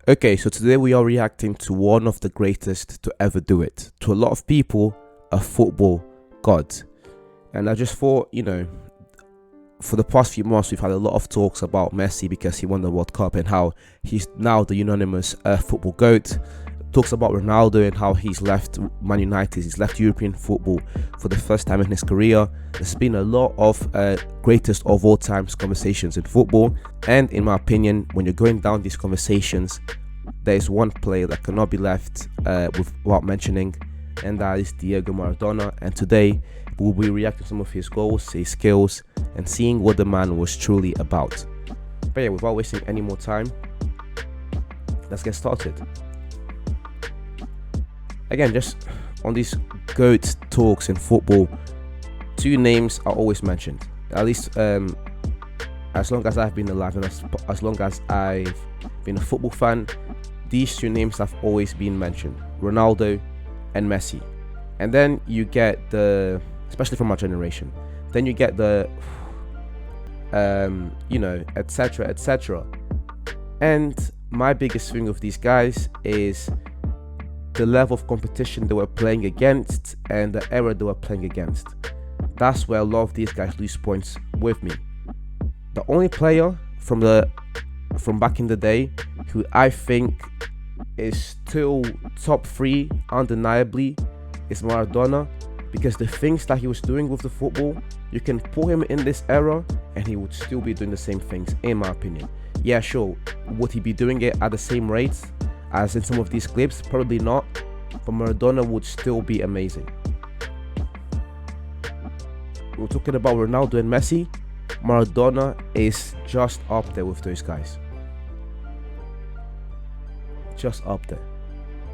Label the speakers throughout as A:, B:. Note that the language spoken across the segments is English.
A: Okay, so today we are reacting to one of the greatest to ever do it. To a lot of people, a football god. And I just thought, for the past few months, we've had a lot of talks about Messi because he won the World Cup and how he's now the unanimous football GOAT. Talks about Ronaldo and how he's left Man United, he's left European football for the first time in his career. There's been a lot of greatest of all times conversations in football, and in my opinion, when you're going down these conversations, there is one player that cannot be left without mentioning, and that is Diego Maradona. And today we'll be reacting to some of his goals, his skills, and seeing what the man was truly about. But yeah, without wasting any more time, let's get started. Again, just on these GOAT talks in football, two names are always mentioned. At least as long as I've been alive and as long as I've been a football fan, these two names have always been mentioned: Ronaldo and Messi. And then you get especially from our generation, then you get etc., etc. And my biggest thing of these guys is the level of competition they were playing against and the era they were playing against. That's where a lot of these guys lose points with me. The only player from back in the day who I think is still top 3 undeniably is Maradona, because the things that he was doing with the football, you can put him in this era and he would still be doing the same things, in my opinion. Yeah, sure, would he be doing it at the same rates as in some of these clips? Probably not, but Maradona would still be amazing. We're talking about Ronaldo and Messi. Maradona is just up there with those guys. Just up there.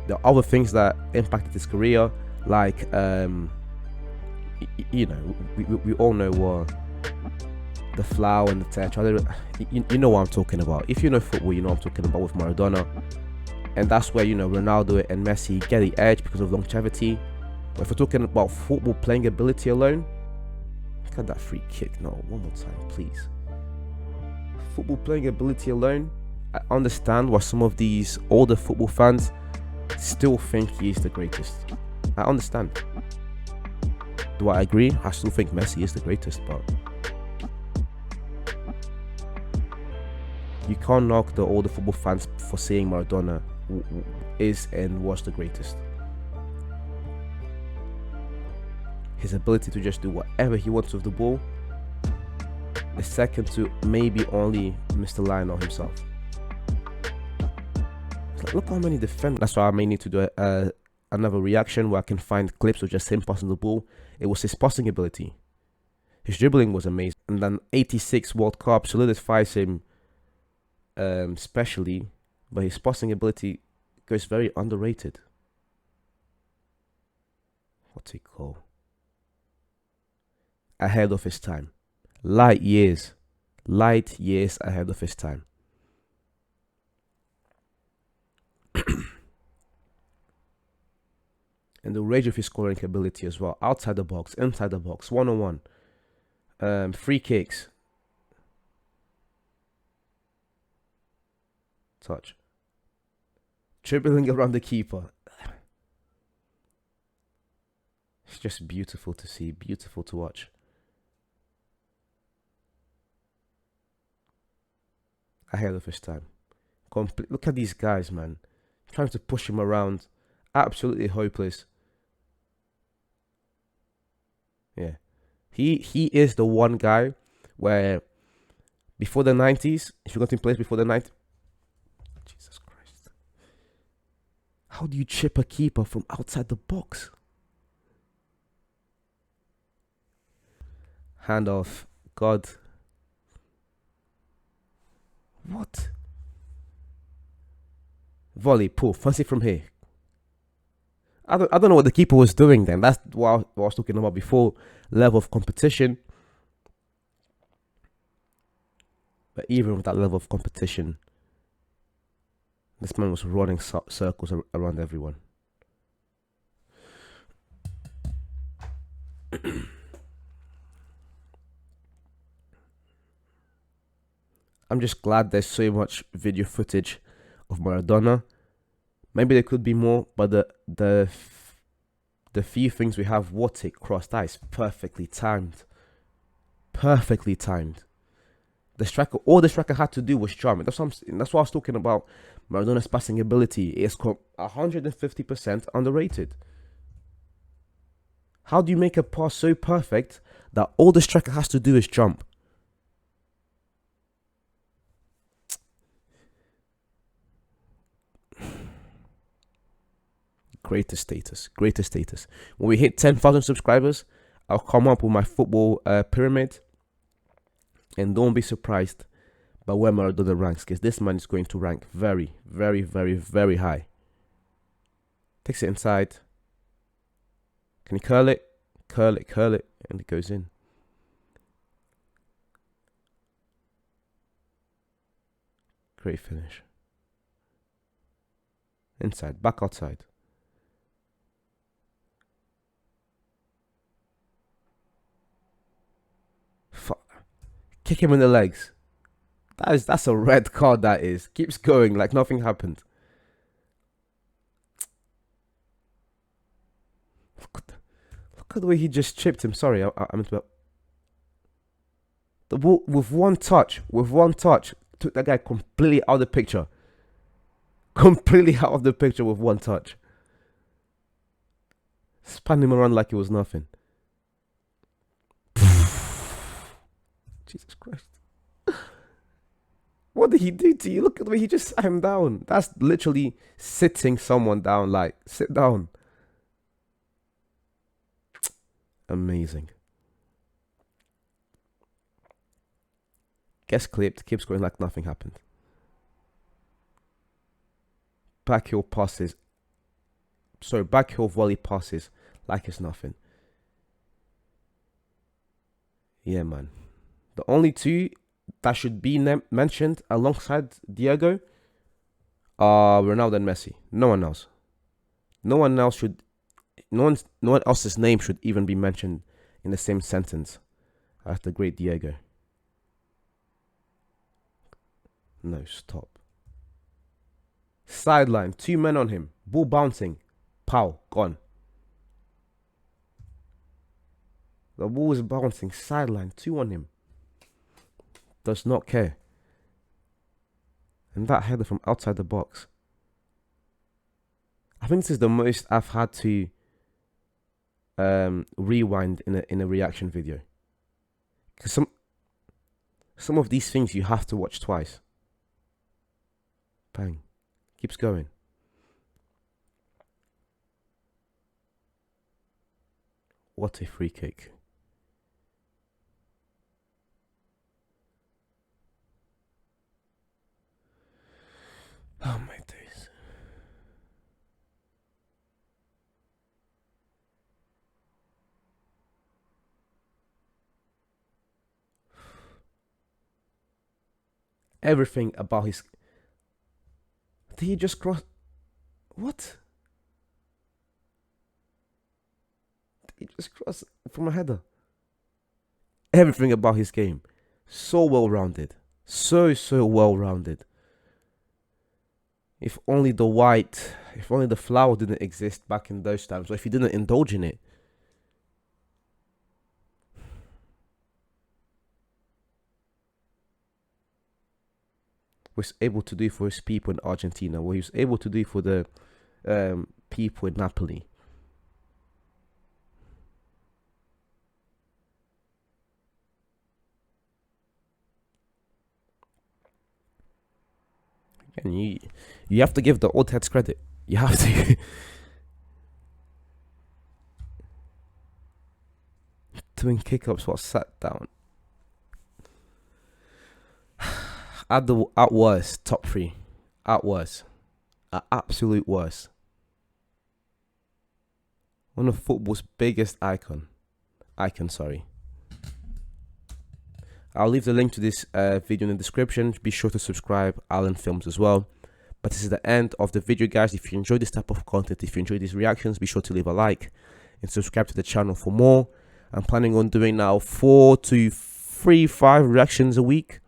A: There are other things that impacted his career, like we all know what the flower and the tetra. You know what I'm talking about. If you know football, you know what I'm talking about with Maradona. And that's where Ronaldo and Messi get the edge because of longevity. But if we're talking about football playing ability alone, look at that free kick. No, one more time, please. Football playing ability alone, I understand why some of these older football fans still think he is the greatest. I understand. Do I agree? I still think Messi is the greatest, but you can't knock the older football fans for saying Maradona is and was the greatest. His ability to just do whatever he wants with the ball is second to maybe only Mr. Lionel himself. It's like, look how many defenders. That's why I may need to do another reaction where I can find clips of just him passing the ball. It was his passing ability. His dribbling was amazing. And then 86 World Cup solidifies him especially, but his passing ability goes very underrated. What's it called? Ahead of his time. Light years ahead of his time. And the range of his scoring ability as well. Outside the box, inside the box, 1-on-1. Free kicks. Touch. Dribbling around the keeper. It's just beautiful to see, beautiful to watch. Ahead of his time. Look at these guys, man. Trying to push him around. Absolutely hopeless. Yeah. He is the one guy where before the 90s, if you got in place before the 90s, Jesus Christ. How do you chip a keeper from outside the box? Hand off. God. What? Volley, pull, fancy from here. I don't know what the keeper was doing then. That's what I was talking about before. Level of competition. But even with that level of competition, this man was running circles around everyone. I'm just glad there's so much video footage of Maradona. Maybe there could be more, but the few things we have, what it crossed, that is perfectly timed. Perfectly timed. The striker, all the striker had to do was jump. That's what I was talking about. Maradona's passing ability is 150% underrated. How do you make a pass so perfect that all the striker has to do is jump? Greatest status. When we hit 10,000 subscribers, I'll come up with my football pyramid. And don't be surprised by where Maradona ranks, because this man is going to rank very, very, very, very high. Takes it inside. Can he curl it? Curl it, and it goes in. Great finish. Inside, back outside. Kick him in the legs. That's a red card, that is. Keeps going like nothing happened. Look at the way he just chipped him. Sorry, I meant to... The ball with one touch, took that guy completely out of the picture. Completely out of the picture with one touch. Spun him around like it was nothing. Jesus Christ. What did he do to you? Look at the way he just sat him down. That's literally sitting someone down. Like, sit down. Amazing. Gets clipped. Keeps going like nothing happened. Backheel volley passes like it's nothing. Yeah, man. The only two that should be mentioned alongside Diego are Ronaldo and Messi. No one else. No one else's name should even be mentioned in the same sentence as the great Diego. No, stop. Sideline, 2 men on him. Ball bouncing. Pow, gone. The ball is bouncing. Sideline, 2 on him. Does not care. And that header from outside the box. I think this is the most I've had to rewind in a reaction video. Because some of these things you have to watch twice. Bang. Keeps going. What a free kick. Oh my days. Everything about his... Did he just cross... What? Did he just cross from a header? Everything about his game. So well-rounded. So well-rounded. If only the flower didn't exist back in those times, or if he didn't indulge in it. Was able to do for his people in Argentina, what he was able to do for the people in Napoli. And you have to give the old heads credit. You have to. Doing kick-ups while sat down. At worst, top 3. At worst. At absolute worst. One of football's biggest icons. I'll leave the link to this video in the description. Be sure to subscribe. Alan Films as well. But this is the end of the video, guys. If you enjoy this type of content, if you enjoy these reactions, be sure to leave a like and subscribe to the channel for more. I'm planning on doing now 4 to 5 reactions a week.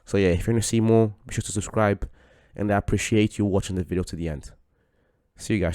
A: So yeah, if you want to see more, be sure to subscribe. and I appreciate you watching the video to the end. See you guys soon.